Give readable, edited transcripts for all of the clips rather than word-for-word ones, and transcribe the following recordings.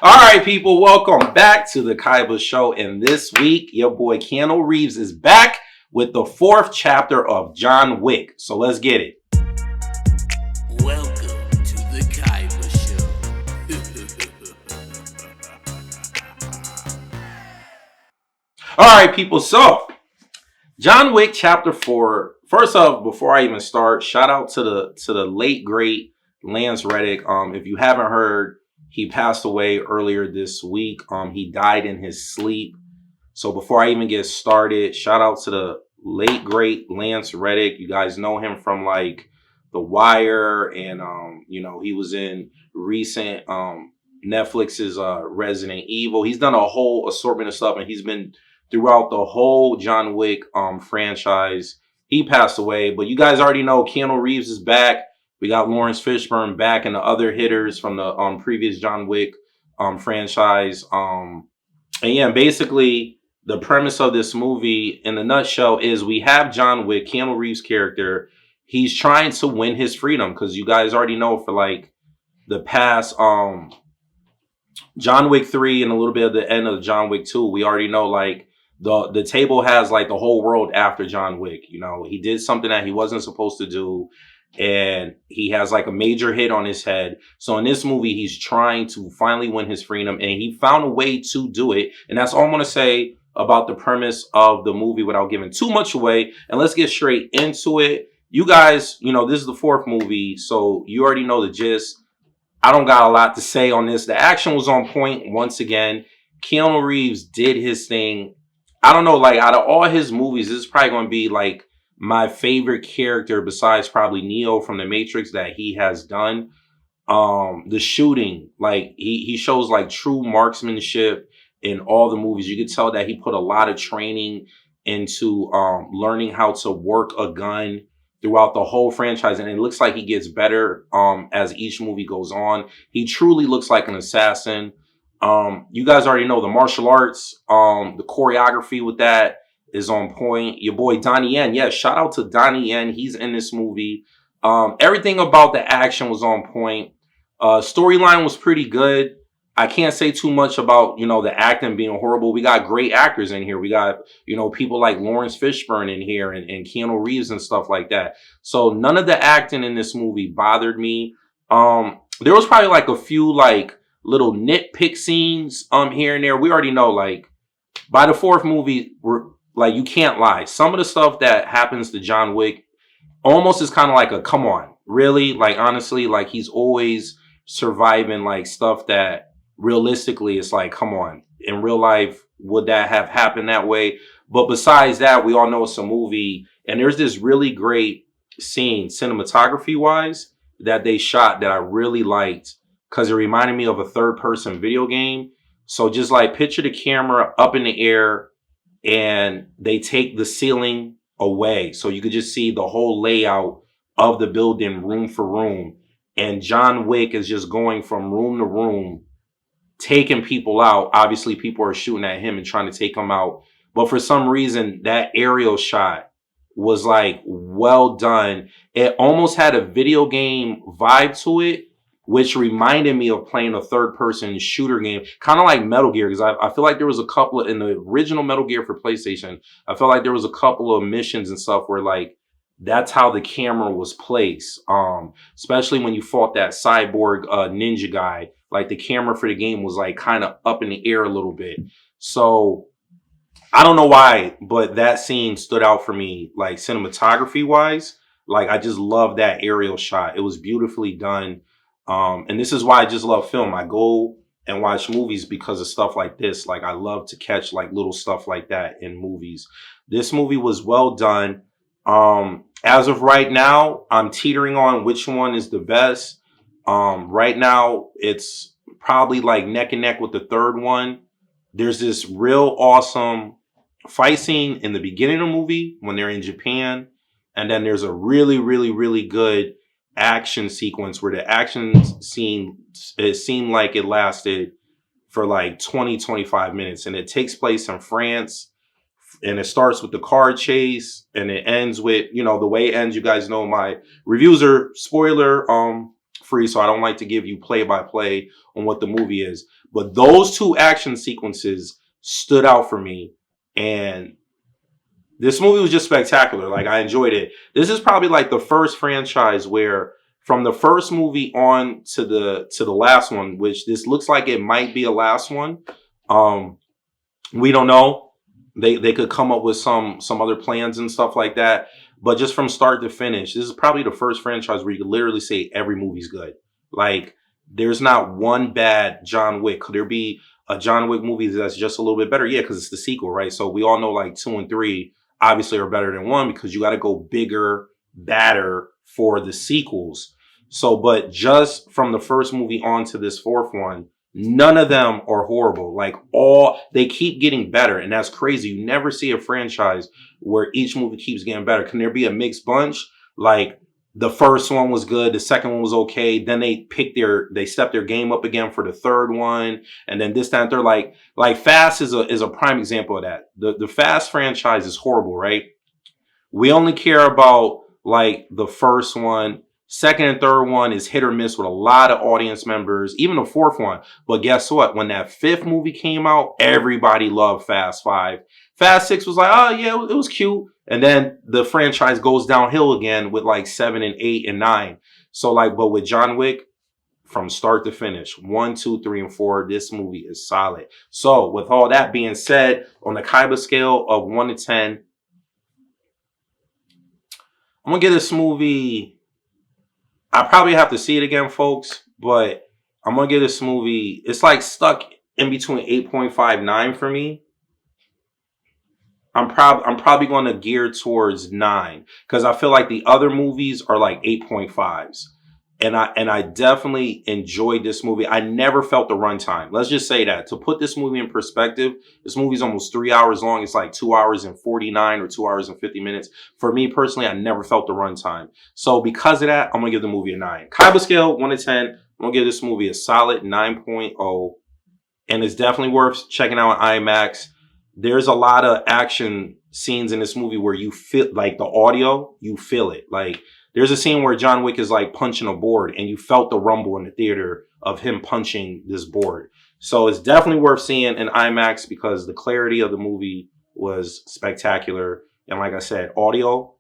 All right, people, welcome back to the Kaiba Show. And this week, your boy Keanu Reeves is back with the fourth chapter of John Wick. So let's get it. Welcome to the Kaiba All right, people. So John Wick Chapter 4. First off, before I even start, shout out to the late great Lance Reddick. If you haven't heard, he passed away earlier this week. He died in his sleep. So before I even get started, shout out to the late great Lance Reddick. You guys know him from like The Wire, and he was in recent Netflix's Resident Evil. He's done a whole assortment of stuff, and he's been throughout the whole John Wick franchise. He passed away, but you guys already know Keanu Reeves is back. We got Lawrence Fishburne back and the other hitters from the previous John Wick franchise. And yeah, basically the premise of this movie in a nutshell is we have John Wick, Keanu Reeves' character. He's trying to win his freedom because you guys already know for like the past John Wick 3 and a little bit of the end of John Wick 2, we already know like the table has like the whole world after John Wick. You know, he did something that he wasn't supposed to do, and he has like a major hit on his head. So in this movie, he's trying to finally win his freedom, and he found a way to do it. And that's all I'm going to say about the premise of the movie without giving too much away. And let's get straight into it. You guys, this is the fourth movie, so you already know the gist. I don't got a lot to say on this. The action was on point once again. Keanu Reeves did his thing. I don't know, like out of all his movies, this is probably going to be like my favorite character besides probably Neo from The Matrix that he has done. The shooting, like he shows like true marksmanship in all the movies. You could tell that he put a lot of training into learning how to work a gun throughout the whole franchise, and it looks like he gets better as each movie goes on. He truly looks like an assassin. You guys already know the martial arts, the choreography with that is on point. Your boy Donnie Yen, yeah, shout out to Donnie Yen. He's in this movie. Everything about the action was on point. Storyline was pretty good. I can't say too much about, the acting being horrible. We got great actors in here. We got, people like Lawrence Fishburne in here and Keanu Reeves and stuff like that. So none of the acting in this movie bothered me. There was probably like a few like little nitpick scenes here and there. We already know like by the fourth movie, like you can't lie. Some of the stuff that happens to John Wick almost is kind of like a come on, really? Like honestly, like he's always surviving like stuff that realistically it's like, come on, in real life, would that have happened that way? But besides that, we all know it's a movie, and there's this really great scene cinematography wise that they shot that I really liked because it reminded me of a third person video game. So just like picture the camera up in the air and they take the ceiling away. So you could just see the whole layout of the building room for room. And John Wick is just going from room to room, taking people out. Obviously, people are shooting at him and trying to take him out. But for some reason, that aerial shot was like well done. It almost had a video game vibe to it, which reminded me of playing a third-person shooter game, kind of like Metal Gear, because I feel like there was a couple in the original Metal Gear for PlayStation. I felt like there was a couple of missions and stuff where like that's how the camera was placed. Especially when you fought that cyborg ninja guy, like the camera for the game was like kind of up in the air a little bit. So I don't know why, but that scene stood out for me, like cinematography wise. Like I just love that aerial shot. It was beautifully done. And this is why I just love film. I go and watch movies because of stuff like this. Like I love to catch like little stuff like that in movies. This movie was well done. As of right now, I'm teetering on which one is the best. Right now, it's probably like neck and neck with the third one. There's this real awesome fight scene in the beginning of the movie when they're in Japan. And then there's a really, really, really good action sequence where the action scene, it seemed like it lasted for like 25 minutes, and it takes place in France, and it starts with the car chase and it ends with, the way it ends. You guys know my reviews are spoiler free, so I don't like to give you play by play on what the movie is. But those two action sequences stood out for me, and this movie was just spectacular. Like, I enjoyed it. This is probably like the first franchise where from the first movie on to the last one, which this looks like it might be a last one. We don't know. They could come up with some other plans and stuff like that. But just from start to finish, this is probably the first franchise where you could literally say every movie's good. Like, there's not one bad John Wick. Could there be a John Wick movie that's just a little bit better? Yeah, because it's the sequel, right? So we all know like 2 and 3 obviously are better than 1 because you got to go bigger, badder for the sequels. So, but just from the first movie on to this fourth one, none of them are horrible. Like, they keep getting better, and that's crazy. You never see a franchise where each movie keeps getting better. Can there be a mixed bunch? Like, the first one was good, the second one was okay, then they stepped their game up again for the third one, and then this time they're like Fast is a prime example of that. The Fast franchise is horrible, right? We only care about like the first one. Second and third one is hit or miss with a lot of audience members, even the fourth one. But guess what? When that fifth movie came out, everybody loved Fast 5. Fast 6 was like, oh yeah, it was cute. And then the franchise goes downhill again with like 7 and 8 and 9. So like, but with John Wick, from start to finish, 1, 2, 3, and 4, this movie is solid. So with all that being said, on the Kaiba scale of 1 to 10, I'm going to give this movie... I probably have to see it again, folks, but I'm going to give this movie, it's like stuck in between 8.5, 9 for me. I'm probably going to gear towards 9 because I feel like the other movies are like 8.5s. And I definitely enjoyed this movie. I never felt the runtime. Let's just say that. To put this movie in perspective, this movie's almost 3 hours long. It's like 2 hours and 49 or 2 hours and 50 minutes. For me personally, I never felt the runtime. So because of that, I'm going to give the movie a 9. Kaiba scale, 1 to 10. I'm going to give this movie a solid 9.0. And it's definitely worth checking out on IMAX. There's a lot of action scenes in this movie where you feel like the audio, you feel it. Like, there's a scene where John Wick is like punching a board and you felt the rumble in the theater of him punching this board. So it's definitely worth seeing in IMAX because the clarity of the movie was spectacular. And like I said, audio,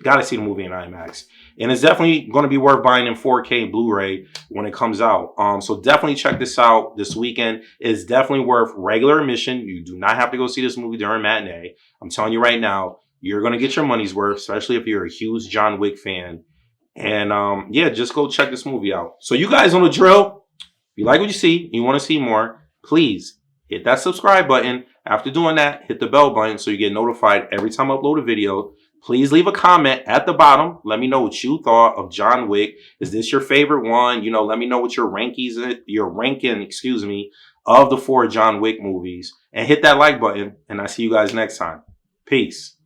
got to see the movie in IMAX. And it's definitely going to be worth buying in 4K Blu-ray when it comes out. So definitely check this out this weekend. It's definitely worth regular admission. You do not have to go see this movie during matinee. I'm telling you right now. You're going to get your money's worth, especially if you're a huge John Wick fan. And yeah, just go check this movie out. So you guys on the drill, if you like what you see, you want to see more, please hit that subscribe button. After doing that, hit the bell button so you get notified every time I upload a video. Please leave a comment at the bottom. Let me know what you thought of John Wick. Is this your favorite one? You know, let me know what your ranking, of the 4 John Wick movies. And hit that like button. And I see you guys next time. Peace.